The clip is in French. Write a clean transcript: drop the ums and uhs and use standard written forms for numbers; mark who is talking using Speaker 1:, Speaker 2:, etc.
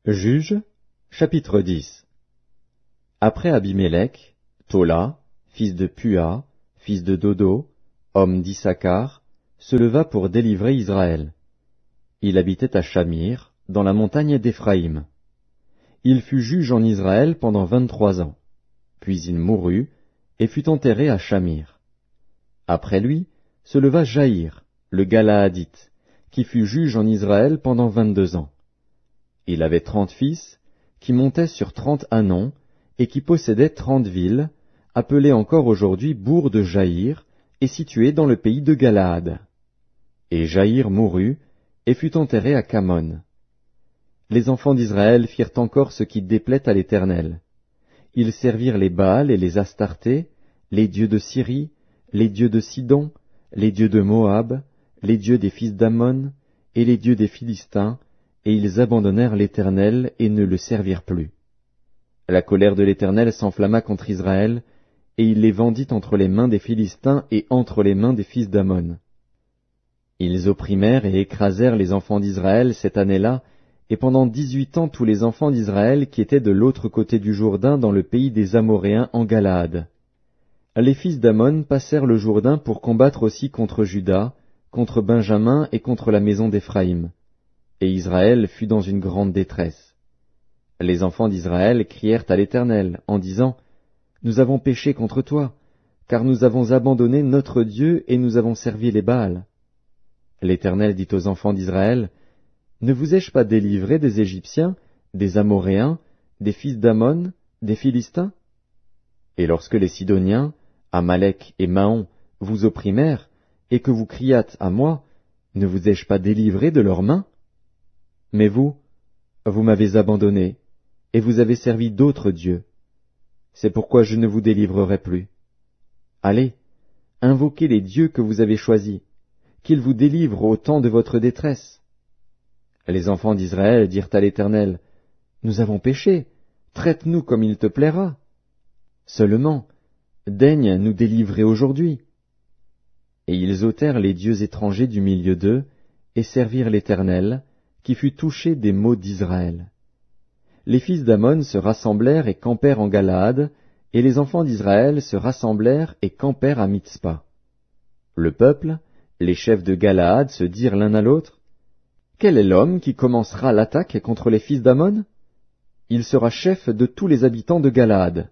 Speaker 1: Juges, chapitre 10. Après Abimélec, Tola, fils de Pua, fils de Dodo, homme d'Issachar, se leva pour délivrer Israël. Il habitait à Shamir, dans la montagne d'Éphraïm. Il fut juge en Israël pendant 23 ans. Puis il mourut, et fut enterré à Shamir. Après lui, se leva Jaïr, le Galaadite, qui fut juge en Israël pendant 22 ans. Il avait 30 fils, qui montaient sur 30 ânons, et qui possédaient 30 villes, appelées encore aujourd'hui bourgs de Jaïr, et situées dans le pays de Galaad. Et Jaïr mourut, et fut enterré à Camon. Les enfants d'Israël firent encore ce qui déplaît à l'Éternel. Ils servirent les Baals et les Astartés, les dieux de Syrie, les dieux de Sidon, les dieux de Moab, les dieux des fils d'Ammon, et les dieux des Philistins, et ils abandonnèrent l'Éternel et ne le servirent plus. La colère de l'Éternel s'enflamma contre Israël, et il les vendit entre les mains des Philistins et entre les mains des fils d'Ammon. Ils opprimèrent et écrasèrent les enfants d'Israël cette année-là, et pendant 18 ans tous les enfants d'Israël qui étaient de l'autre côté du Jourdain dans le pays des Amoréens en Galaad. Les fils d'Ammon passèrent le Jourdain pour combattre aussi contre Juda, contre Benjamin et contre la maison d'Éphraïm. Et Israël fut dans une grande détresse. Les enfants d'Israël crièrent à l'Éternel, en disant, « Nous avons péché contre toi, car nous avons abandonné notre Dieu et nous avons servi les Baals. » L'Éternel dit aux enfants d'Israël, « Ne vous ai-je pas délivré des Égyptiens, des Amoréens, des fils d'Ammon, des Philistins? Et lorsque les Sidoniens, Amalek et Maon, vous opprimèrent, et que vous criâtes à moi, ne vous ai-je pas délivré de leurs mains? Mais vous m'avez abandonné, et vous avez servi d'autres dieux. C'est pourquoi je ne vous délivrerai plus. Allez, invoquez les dieux que vous avez choisis, qu'ils vous délivrent au temps de votre détresse. » Les enfants d'Israël dirent à l'Éternel, « Nous avons péché, traite-nous comme il te plaira. Seulement, daigne nous délivrer aujourd'hui. » Et ils ôtèrent les dieux étrangers du milieu d'eux, et servirent l'Éternel, qui fut touché des maux d'Israël. Les fils d'Ammon se rassemblèrent et campèrent en Galaad, et les enfants d'Israël se rassemblèrent et campèrent à Mitzpa. Le peuple, les chefs de Galaad se dirent l'un à l'autre, « Quel est l'homme qui commencera l'attaque contre les fils d'Ammon? Il sera chef de tous les habitants de Galaad. »